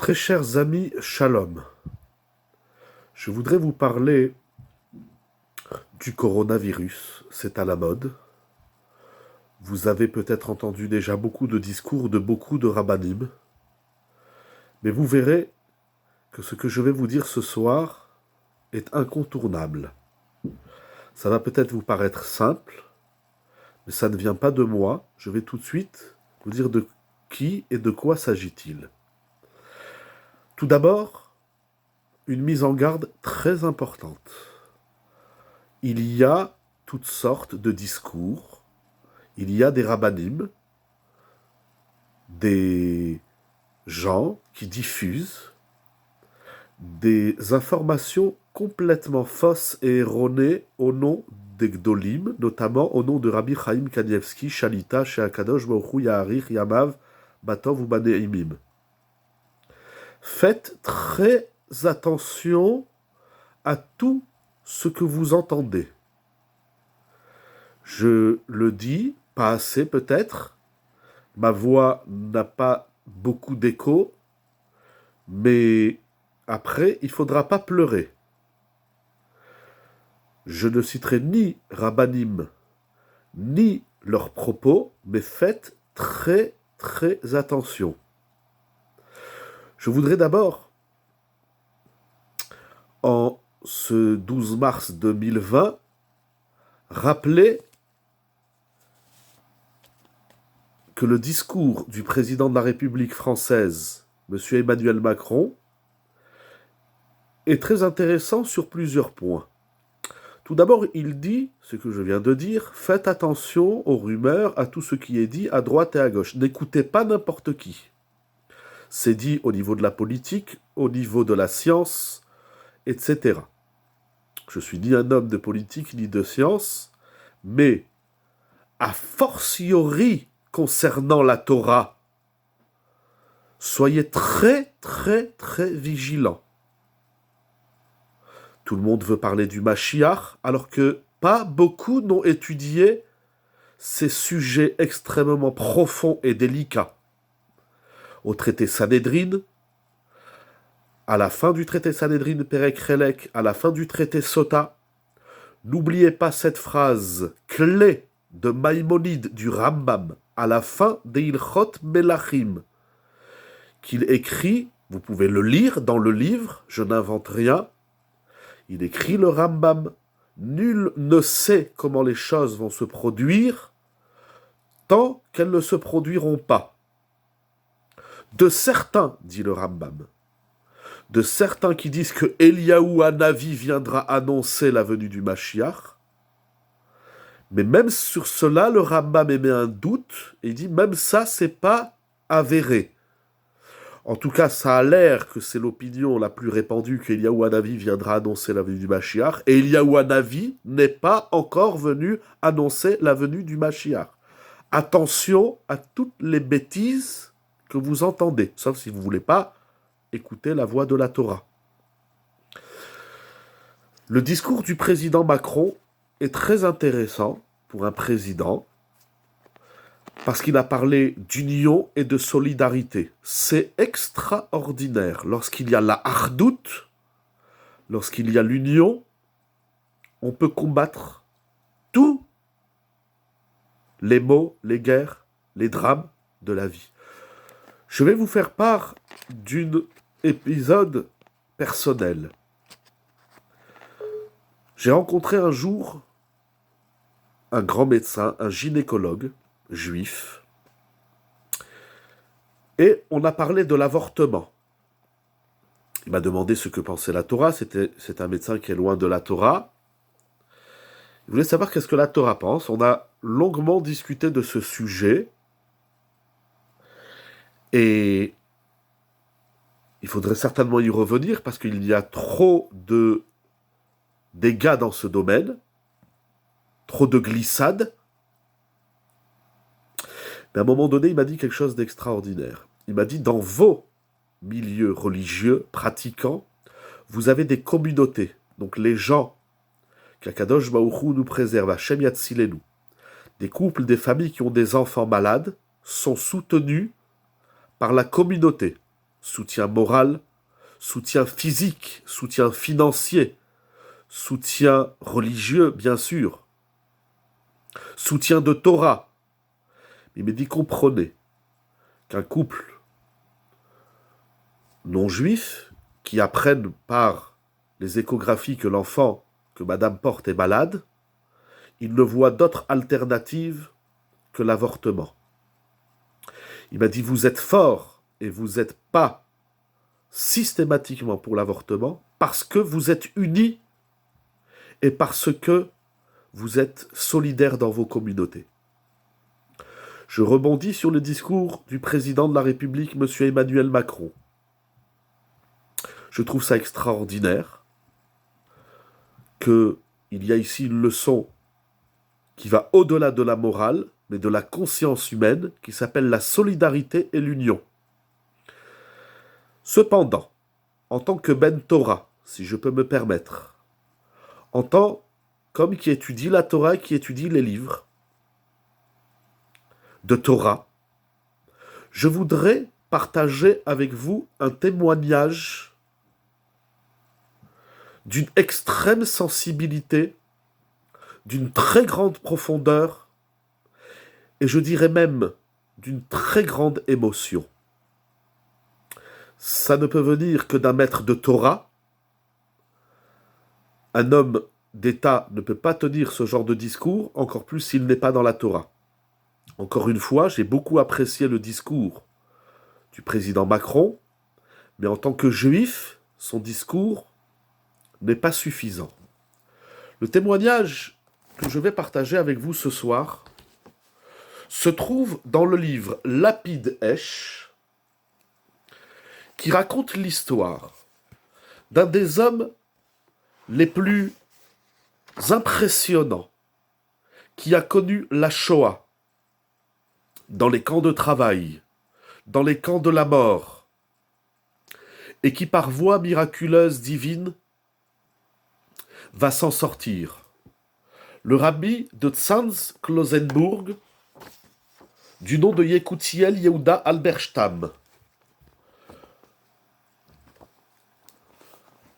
Très chers amis, shalom. Je voudrais vous parler du coronavirus. C'est à la mode. Vous avez peut-être entendu déjà beaucoup de discours de beaucoup de rabbinim. Mais vous verrez que ce que je vais vous dire ce soir est incontournable. Ça va peut-être vous paraître simple, mais ça ne vient pas de moi. Je vais tout de suite vous dire de qui et de quoi s'agit-il. Tout d'abord, une mise en garde très importante. Il y a toutes sortes de discours, il y a des rabbinim, des gens qui diffusent des informations complètement fausses et erronées au nom des Gdolim, notamment au nom de Rabbi Chaim Kanievski, Shalita, Sheakadosh Baruch Hu Yaharich Yamav Batov Ubaneimim. Faites très attention à tout ce que vous entendez. Je le dis, pas assez peut-être, ma voix n'a pas beaucoup d'écho, mais après, il ne faudra pas pleurer. Je ne citerai ni Rabbanim, ni leurs propos, mais faites très attention. Je voudrais d'abord, en ce 12 mars 2020, rappeler que le discours du président de la République française, M. Emmanuel Macron, est très intéressant sur plusieurs points. Tout d'abord, il dit, ce que je viens de dire, faites attention aux rumeurs, à tout ce qui est dit à droite et à gauche. N'écoutez pas n'importe qui. C'est dit au niveau de la politique, au niveau de la science, etc. Je suis ni un homme de politique ni de science, mais a fortiori concernant la Torah, soyez très vigilants. Tout le monde veut parler du Mashiach, alors que pas beaucoup n'ont étudié ces sujets extrêmement profonds et délicats. Au traité Sanhedrin, à la fin du traité Sanhedrin Perek Relek, à la fin du traité Sota, n'oubliez pas cette phrase clé de Maïmonide du Rambam, à la fin des Ilchot Melachim, qu'il écrit, vous pouvez le lire dans le livre, je n'invente rien, il écrit le Rambam, nul ne sait comment les choses vont se produire tant qu'elles ne se produiront pas. De certains, dit le Rambam, de certains qui disent que Eliyahu Hanavi viendra annoncer la venue du Mashiach, mais même sur cela, le Rambam émet un doute, et il dit même ça, c'est pas avéré. En tout cas, ça a l'air que c'est l'opinion la plus répandue qu'Eliyahu Hanavi viendra annoncer la venue du Mashiach, et Eliyahu Hanavi n'est pas encore venu annoncer la venue du Mashiach. Attention à toutes les bêtises que vous entendez, sauf si vous ne voulez pas écouter la voix de la Torah. Le discours du président Macron est très intéressant pour un président, parce qu'il a parlé d'union et de solidarité. C'est extraordinaire. Lorsqu'il y a la hardout, lorsqu'il y a l'union, on peut combattre tous les maux, les guerres, les drames de la vie. Je vais vous faire part d'un épisode personnel. J'ai rencontré un jour un grand médecin, un gynécologue, juif, et on a parlé de l'avortement. Il m'a demandé ce que pensait la Torah, c'est un médecin qui est loin de la Torah. Il voulait savoir qu'est-ce que la Torah pense. On a longuement discuté de ce sujet, et il faudrait certainement y revenir, parce qu'il y a trop de dégâts dans ce domaine, trop de glissades. Mais à un moment donné, il m'a dit quelque chose d'extraordinaire. Il m'a dit, dans vos milieux religieux, pratiquants, vous avez des communautés. Donc les gens qu'Akadosh Baruch Hu nous préserve, Hashem Yatzilenu, des couples, des familles qui ont des enfants malades, sont soutenus par la communauté. soutien moral, soutien physique, soutien financier, soutien religieux, bien sûr, soutien de Torah. Il me dit, comprenez qu'un couple non juif qui apprennent par les échographies que l'enfant que madame porte est malade, il ne voit d'autre alternative que l'avortement. Il m'a dit, vous êtes fort et vous n'êtes pas systématiquement pour l'avortement parce que vous êtes unis et parce que vous êtes solidaires dans vos communautés. Je rebondis sur le discours du président de la République, M. Emmanuel Macron. Je trouve ça extraordinaire qu'il y a ici une leçon qui va au-delà de la morale, mais de la conscience humaine, qui s'appelle la solidarité et l'union. Cependant, en tant que Ben Torah, si je peux me permettre, en tant qu'homme qui étudie la Torah et qui étudie les livres de Torah, je voudrais partager avec vous un témoignage d'une extrême sensibilité, d'une très grande profondeur, et je dirais même d'une très grande émotion. Ça ne peut venir que d'un maître de Torah. Un homme d'État ne peut pas tenir ce genre de discours, encore plus s'il n'est pas dans la Torah. Encore une fois, j'ai beaucoup apprécié le discours du président Macron, mais en tant que juif, son discours n'est pas suffisant. Le témoignage que je vais partager avec vous ce soir se trouve dans le livre Lapid Esh, qui raconte l'histoire d'un des hommes les plus impressionnants qui a connu la Shoah, dans les camps de travail, dans les camps de la mort, et qui par voie miraculeuse divine va s'en sortir. Le rabbi de Tzanz-Klosenbourg, du nom de Yekutiel Yehuda Alberstam.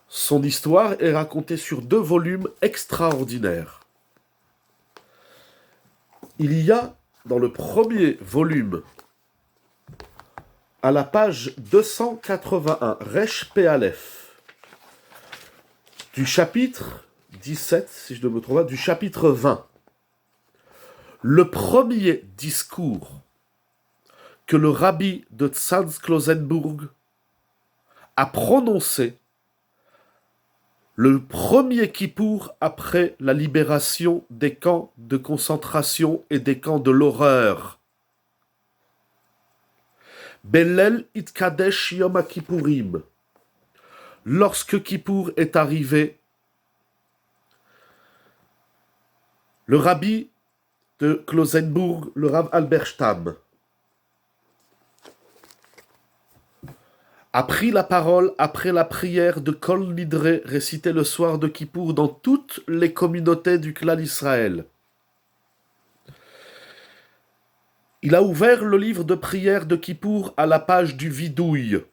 Son histoire est racontée sur 2 volumes extraordinaires. Il y a dans le premier volume, à la page 281, Resh Pe Aleph, du chapitre 17, si je ne me trompe pas, du chapitre 20, le premier discours que le rabbi de Tzanz-Klosenbourg a prononcé le premier Kippour après la libération des camps de concentration et des camps de l'horreur. Belel itkadesh yom ha-Kippourim. Lorsque Kippour est arrivé, le rabbi de Klosenbourg, le Rav Alberstam, a pris la parole après la prière de Kol Nidre récitée le soir de Kippour dans toutes les communautés du clan Israël. Il a ouvert le livre de prière de Kippour à la page du Vidouille,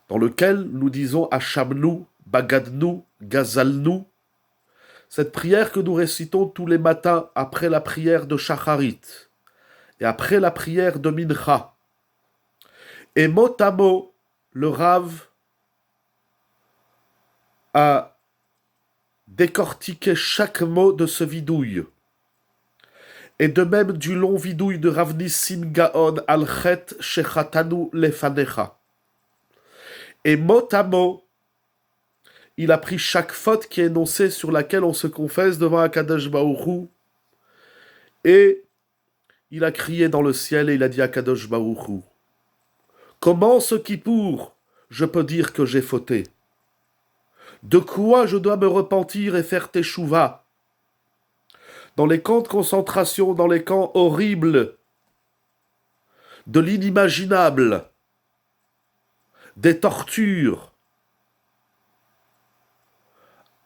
dans lequel nous disons Hachamnu, Bagadnu, Gazalnu, cette prière que nous récitons tous les matins après la prière de Shacharit et après la prière de Mincha. Et mot à mot, le Rav a décortiqué chaque mot de ce vidouille. Et de même du long vidouille de Rav Nissim Gaon al-Chet Shechatanu Lefanecha. Et mot à mot, il a pris chaque faute qui est énoncée sur laquelle on se confesse devant Akadosh Baruch Hu. Et il a crié dans le ciel et il a dit à Akadosh Baruch Hu, comment ce Kippour je peux dire que j'ai fauté? De quoi je dois me repentir et faire teshuva? Dans les camps de concentration, dans les camps horribles, de l'inimaginable, des tortures,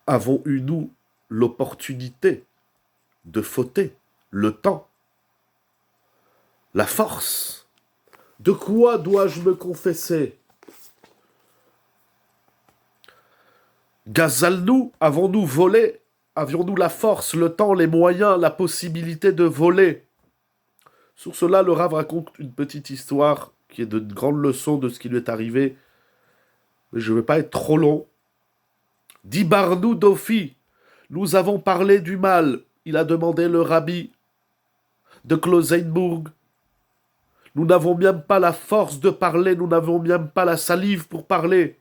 avons eu, nous, l'opportunité de fauter, le temps, la force De quoi dois-je me confesser? Gazalnou, avons-nous volé? Avions-nous la force, le temps, les moyens, la possibilité de voler? Sur cela, le Rav raconte une petite histoire qui est de grande leçon de ce qui lui est arrivé. Mais je ne veux pas être trop long. Dibarnou Dofi, nous avons parlé du mal. Il a demandé le rabbi de Klausenburg. Nous n'avons même pas la force de parler, nous n'avons même pas la salive pour parler.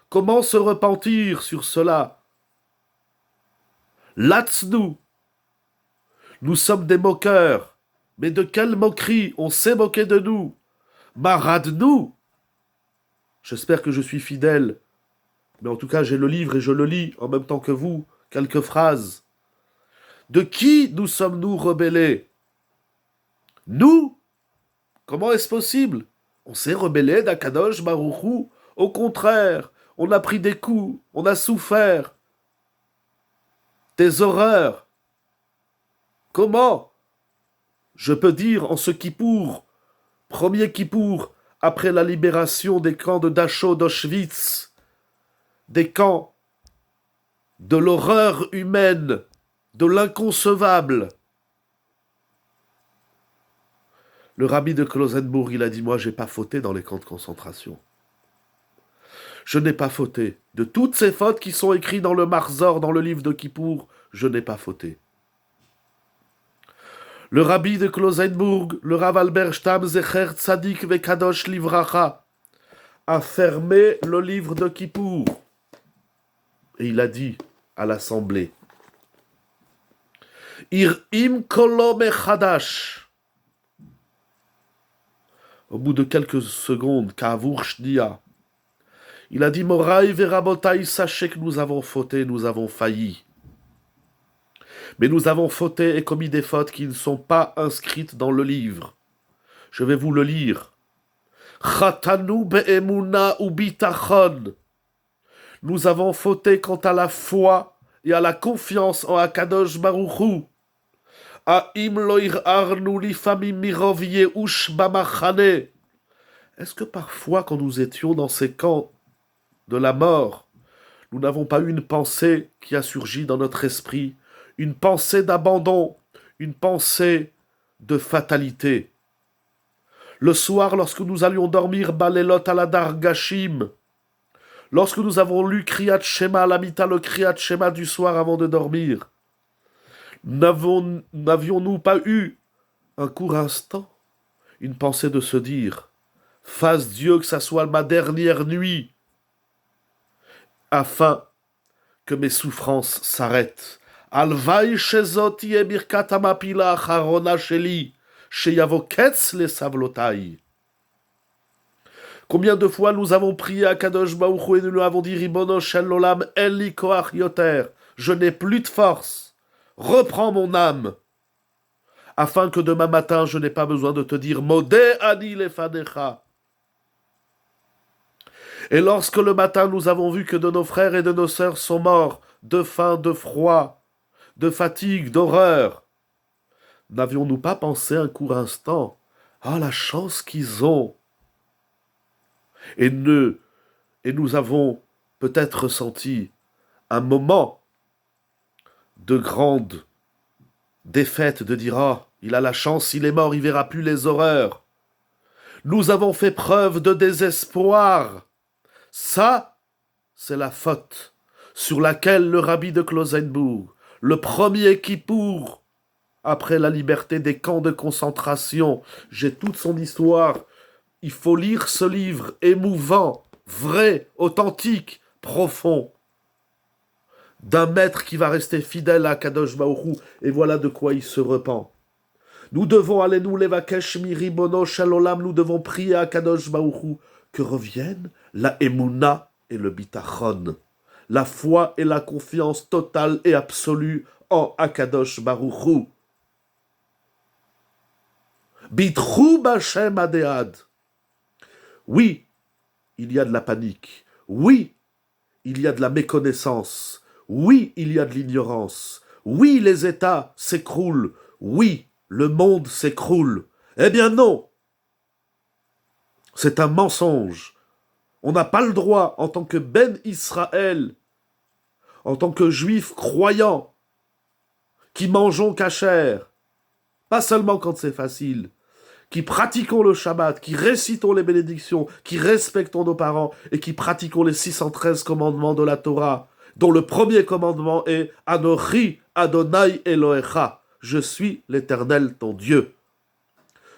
Comment se repentir sur cela? Latsnou, nous sommes des moqueurs. Mais de quelle moquerie? On s'est moqué de nous. Maradnou. J'espère que je suis fidèle. Mais en tout cas, j'ai le livre et je le lis en même temps que vous. Quelques phrases. De qui nous sommes-nous rebellés? Nous? Comment est-ce possible? On s'est rebellé d'Akadosh Baruch Hu. Au contraire, on a pris des coups, on a souffert. Des horreurs. Comment? Je peux dire en ce Kippour, premier Kippour, après la libération des camps de Dachau, d'Auschwitz, des camps de l'horreur humaine, de l'inconcevable. Le rabbi de Klausenburg, il a dit, moi, j'ai pas fauté dans les camps de concentration. Je n'ai pas fauté. De toutes ces fautes qui sont écrites dans le Marzor, dans le livre de Kippour, je n'ai pas fauté. Le rabbi de Klausenburg, le Rav Albert Stam Zecher Tzadik Vekadosh Livracha, a fermé le livre de Kippour. Et il a dit à l'assemblée, Ir'im kolo mechadash. Au bout de quelques secondes, Kavur Shnia, il a dit, Moraï Verabotaï, sachez que nous avons fauté, nous avons failli. Mais nous avons fauté et commis des fautes qui ne sont pas inscrites dans le livre. Je vais vous le lire. Chatanu be'emuna ubitachon. Nous avons fauté quant à la foi et à la confiance en Akadosh Baruch Hu. Ha'im lo ir'arnu lifamim mirov yeush bamachane. Est-ce que parfois, quand nous étions dans ces camps de la mort, nous n'avons pas eu une pensée qui a surgi dans notre esprit, une pensée d'abandon, une pensée de fatalité? Le soir, lorsque nous allions dormir, Balelot aladar Gashim, lorsque nous avons lu Kriyat Shema, l'amita, le Kriyat Shema du soir avant de dormir, n'avions-nous pas eu un court instant, une pensée de se dire, fasse Dieu que ça soit ma dernière nuit, afin que mes souffrances s'arrêtent. Alvaï shezot yeh birkat hamapila acharona sheli, sheyavo ketz le savlotai. Combien de fois nous avons prié à Kadosh Baruch Hu et nous lui avons dit, Ribono shel olam en li koach yoter, je n'ai plus de force, reprends mon âme, afin que demain matin je n'ai pas besoin de te dire, Modé ani lefanecha. Et lorsque le matin nous avons vu que de nos frères et de nos sœurs sont morts, de faim, de froid, de fatigue, d'horreur, n'avions-nous pas pensé un court instant, ah la chance qu'ils ont, et nous avons peut-être ressenti un moment de grande défaite, de dire, ah, il a la chance, il est mort, il verra plus les horreurs. Nous avons fait preuve de désespoir. Ça, c'est la faute sur laquelle le rabbi de Klausenburg, le premier Kippour, après la liberté des camps de concentration, j'ai toute son histoire, il faut lire ce livre émouvant, vrai, authentique, profond, d'un maître qui va rester fidèle à Kadosh Baruch Hu, et voilà de quoi il se repent. Nous devons aller nous levakesh miribono shalolam, nous devons prier à Kadosh Baruch Hu que reviennent la emuna et le bitachon, la foi et la confiance totale et absolue en Akadosh Baruch Hu. Bitrou b'Hashem adéad. Oui, il y a de la panique. Oui, il y a de la méconnaissance. Oui, il y a de l'ignorance. Oui, les États s'écroulent. Oui, le monde s'écroule. Eh bien non. C'est un mensonge. On n'a pas le droit, en tant que Ben Israël, en tant que juifs croyants, qui mangeons cachère, pas seulement quand c'est facile, qui pratiquons le Shabbat, qui récitons les bénédictions, qui respectons nos parents et qui pratiquons les 613 commandements de la Torah, dont le premier commandement est Anochi Adonai Elohecha, je suis l'Éternel ton Dieu.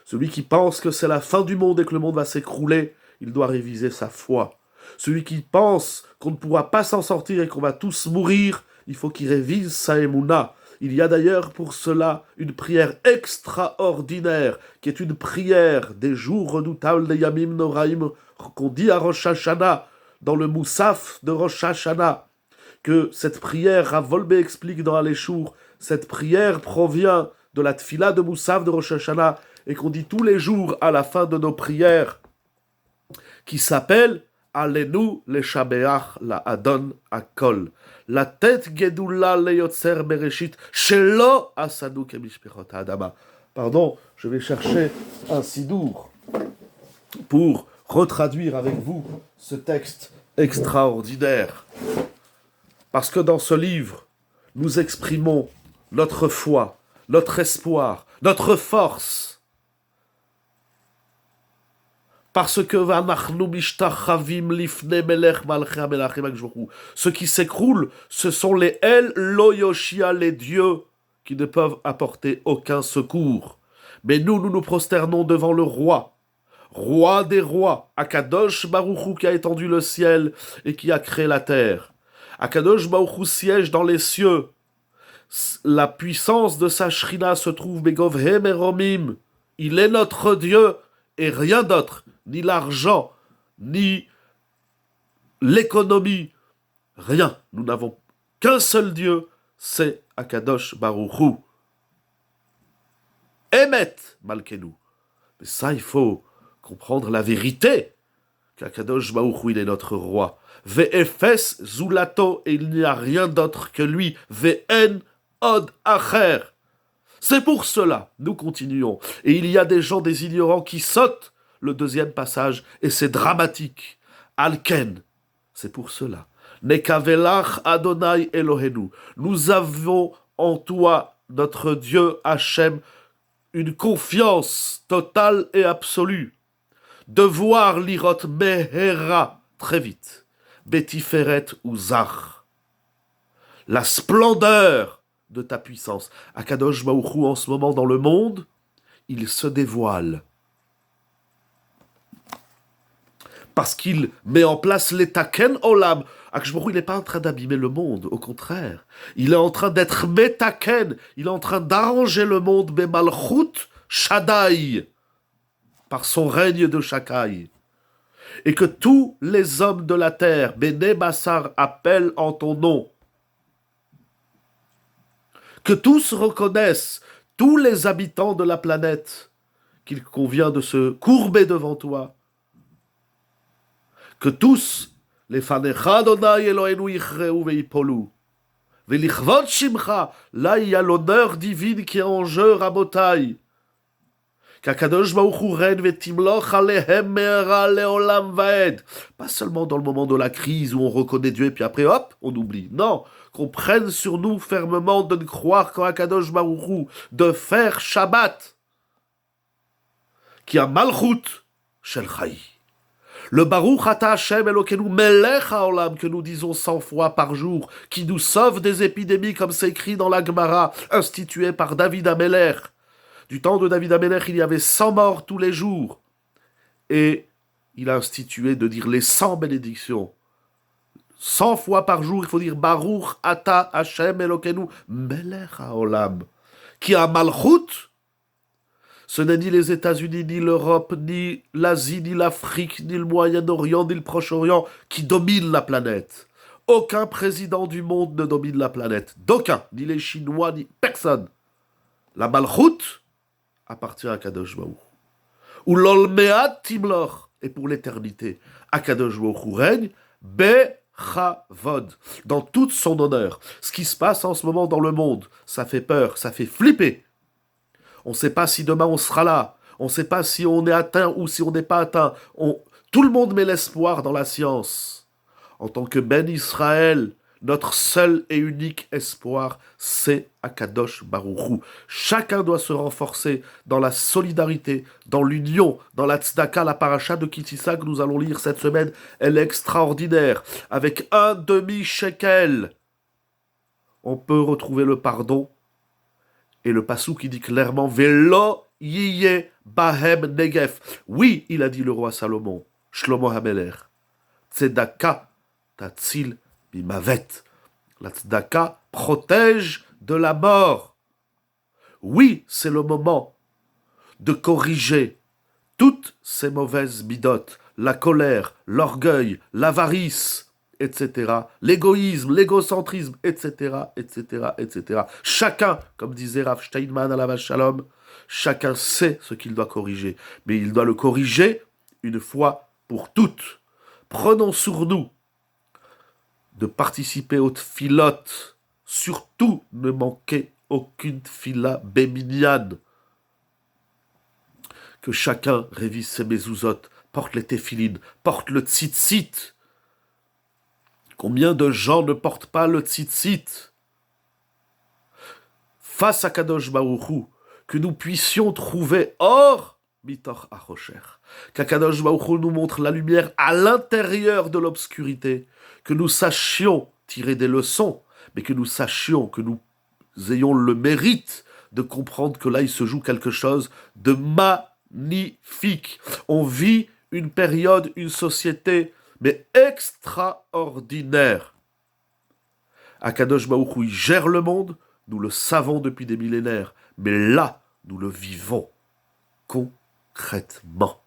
Celui qui pense que c'est la fin du monde et que le monde va s'écrouler, il doit réviser sa foi. Celui qui pense qu'on ne pourra pas s'en sortir et qu'on va tous mourir, il faut qu'il révise sa émouna. Il y a d'ailleurs pour cela une prière extraordinaire, qui est une prière des jours redoutables des Yamim Noraim, qu'on dit à Rosh Hashanah, dans le Moussaf de Rosh Hashanah, que cette prière, Rav Wolbe explique dans Aléchour, cette prière provient de la Tfila de Moussaf de Rosh Hashanah, et qu'on dit tous les jours à la fin de nos prières, qui s'appelle Alenu le Shabeach la Adon Akol. La tête Gedula le Yotzer Bereshit Shelo Asanu Kemishpechot Adama. Pardon, je vais chercher un sidour pour retraduire avec vous ce texte extraordinaire. Parce que dans ce livre, nous exprimons notre foi, notre espoir, notre force. Parce que ce qui s'écroule, ce sont les El Loyoshia, les dieux, qui ne peuvent apporter aucun secours. Mais nous nous prosternons devant le roi, roi des rois, Akadosh Baruch Hu, qui a étendu le ciel et qui a créé la terre. Akadosh Baruch Hu siège dans les cieux. La puissance de sa shrina se trouve Begovhe Meromim. Il est notre Dieu et rien d'autre. Ni l'argent, ni l'économie, rien. Nous n'avons qu'un seul Dieu, c'est Akadosh Baruch Hu. Emet Malkenu. Mais ça, il faut comprendre la vérité, qu'Akadosh Baruch Hu, il est notre roi. Ve'efes Zulato, et il n'y a rien d'autre que lui. Ve'en od acher. C'est pour cela, nous continuons. Et il y a des gens, des ignorants, qui sautent le deuxième passage, et c'est dramatique. Alken, c'est pour cela. Nekavelach Adonai Elohenu. Nous avons en toi, notre Dieu Hachem, une confiance totale et absolue. De voir l'irot mehera, très vite. Betiferet Uzach. La splendeur de ta puissance. Akadosh Baruch Hu, en ce moment dans le monde, il se dévoile. Parce qu'il met en place l'Etaken Olam. Akadosh Baruch Hu, il n'est pas en train d'abîmer le monde, au contraire. Il est en train d'être Metaken, il est en train d'arranger le monde, Bemalchut Shaddai, par son règne de Shakai. Et que tous les hommes de la terre, Bene Bassar, appellent en ton nom. Que tous reconnaissent, tous les habitants de la planète, qu'il convient de se courber devant toi. Que tous, les Fanecha Adonai Eloheinu yichreu veipolu. Velichvot shimcha, là il y a l'honneur divin qui est en jeu, Rabotai. Qu'Akadosh Baruch Hu règne vetimloch alehem me'ara leolam vaed. Pas seulement dans le moment de la crise où on reconnaît Dieu et puis après hop, on oublie. Non, qu'on prenne sur nous fermement de ne croire qu'en Akadosh Baruch Hu, de faire Shabbat, qui a Malchut Shel Chai. Le Baruch Ata Hashem Elokeinu Melech HaOlam, que nous disons 100 fois par jour, qui nous sauve des épidémies, comme c'est écrit dans la Gemara, instituée par David Amelech. Du temps de David Amelech, il y avait 100 morts tous les jours. Et il a institué de dire les 100 bénédictions. 100 fois par jour, il faut dire Baruch Ata Hashem Elokeinu Melech HaOlam, qui a Malchut. Ce n'est ni les États-Unis, ni l'Europe, ni l'Asie, ni l'Afrique, ni le Moyen-Orient, ni le Proche-Orient qui dominent la planète. Aucun président du monde ne domine la planète. D'aucun. Ni les Chinois, ni personne. La Malchut appartient à Kadosh Baruch Hu. Ou l'Olmeat Timlor. Et pour l'éternité, Akadosh Baruch Hu règne. Bechavod. Dans toute son honneur. Ce qui se passe en ce moment dans le monde, ça fait peur, ça fait flipper. On ne sait pas si demain on sera là. On ne sait pas si on est atteint ou si on n'est pas atteint. Tout le monde met l'espoir dans la science. En tant que Ben Israël, notre seul et unique espoir, c'est Akadosh Baruch Hu. Chacun doit se renforcer dans la solidarité, dans l'union, dans la tzedaka. La paracha de Kitissa que nous allons lire cette semaine, elle est extraordinaire. Avec un demi-shekel, on peut retrouver le pardon. Et le passou qui dit clairement Velo yiye bahem negef. Oui, il a dit le roi Salomon, Shlomo Hameler. Tzedaka tatzil bimavet. La tzedaka protège de la mort. Oui, c'est le moment de corriger toutes ces mauvaises bidotes, la colère, l'orgueil, l'avarice, etc., l'égoïsme, l'égocentrisme, etc., etc., etc. Chacun, comme disait Rav Steinman à la Shalom, chacun sait ce qu'il doit corriger, mais il doit le corriger une fois pour toutes. Prenons sur nous de participer aux tfilotes, surtout ne manquez aucune tfila béminiane. Que chacun révise ses mezuzot, porte les téphilines, porte le tzitzit. Combien de gens ne portent pas le tzitzit? Face à Kadosh Baruch Hu, que nous puissions trouver or mitor achosher, qu'Akadosh Baruch Hu nous montre la lumière à l'intérieur de l'obscurité, que nous sachions tirer des leçons, mais que nous sachions, que nous ayons le mérite de comprendre que là il se joue quelque chose de magnifique. On vit une période, une société, mais extraordinaire. Akadosh Baruch Hu gère le monde, nous le savons depuis des millénaires, mais là, nous le vivons concrètement.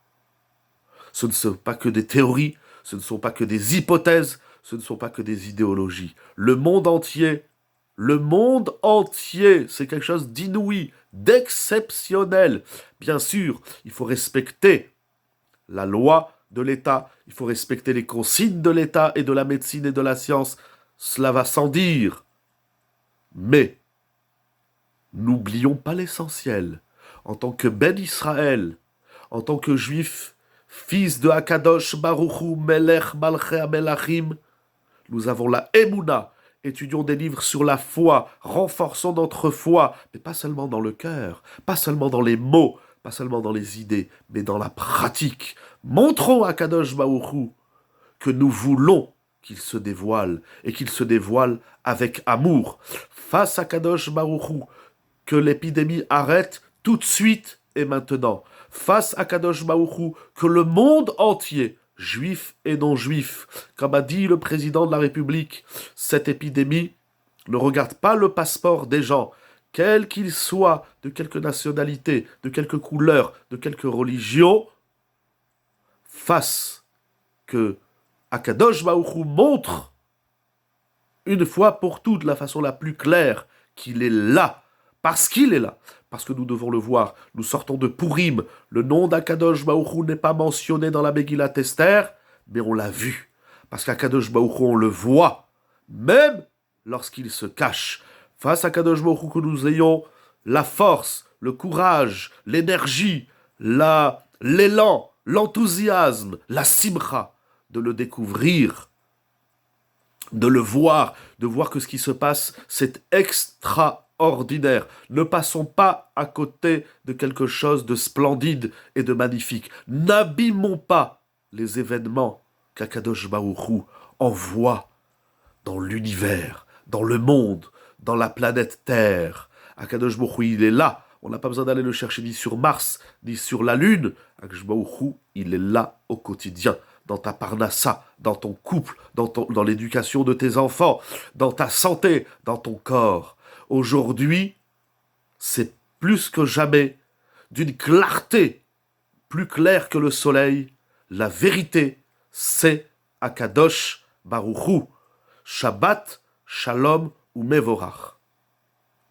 Ce ne sont pas que des théories, ce ne sont pas que des hypothèses, ce ne sont pas que des idéologies. Le monde entier, c'est quelque chose d'inouï, d'exceptionnel. Bien sûr, il faut respecter la loi de l'État, il faut respecter les consignes de l'État et de la médecine et de la science, cela va sans dire. Mais, n'oublions pas l'essentiel. En tant que Ben Israël, en tant que juif, fils de Akadosh Baruch Hu, Melech Malchei Melachim, nous avons la Emouna. Étudions des livres sur la foi, renforçons notre foi, mais pas seulement dans le cœur, pas seulement dans les mots, pas seulement dans les idées, mais dans la pratique. Montrons à Kadosh Baruch Hu que nous voulons qu'il se dévoile, et qu'il se dévoile avec amour. Face à Kadosh Baruch Hu, que l'épidémie arrête tout de suite et maintenant. Face à Kadosh Baruch Hu, que le monde entier, juif et non-juif, comme a dit le président de la République, cette épidémie ne regarde pas le passeport des gens, quel qu'il soit, de quelque nationalité, de quelque couleur, de quelque religion, face que Akadosh Baruch Hu montre une fois pour toutes, de la façon la plus claire, qu'il est là, parce qu'il est là, parce que nous devons le voir. Nous sortons de Purim, le nom d'Akadosh Baruch Hu n'est pas mentionné dans la Megillat Esther, mais on l'a vu, parce qu'Akadosh Baruch Hu, on le voit, même lorsqu'il se cache. Face à Akadosh Baruch Hu, que nous ayons la force, le courage, l'énergie, l'élan, l'enthousiasme, la simcha, de le découvrir, de le voir, de voir que ce qui se passe, c'est extraordinaire. Ne passons pas à côté de quelque chose de splendide et de magnifique. N'abîmons pas les événements qu'Akadosh Baruch Hu envoie dans l'univers, dans le monde, dans la planète Terre. Akadosh Baruch Hu, il est là. On n'a pas besoin d'aller le chercher ni sur Mars, ni sur la Lune. Akadosh Baruch Hu, il est là au quotidien. Dans ta parnassa, dans ton couple, dans l'éducation de tes enfants, dans ta santé, dans ton corps. Aujourd'hui, c'est plus que jamais d'une clarté plus claire que le soleil. La vérité, c'est Akadosh Baruch Hu. Shabbat, Shalom ou Mevorach.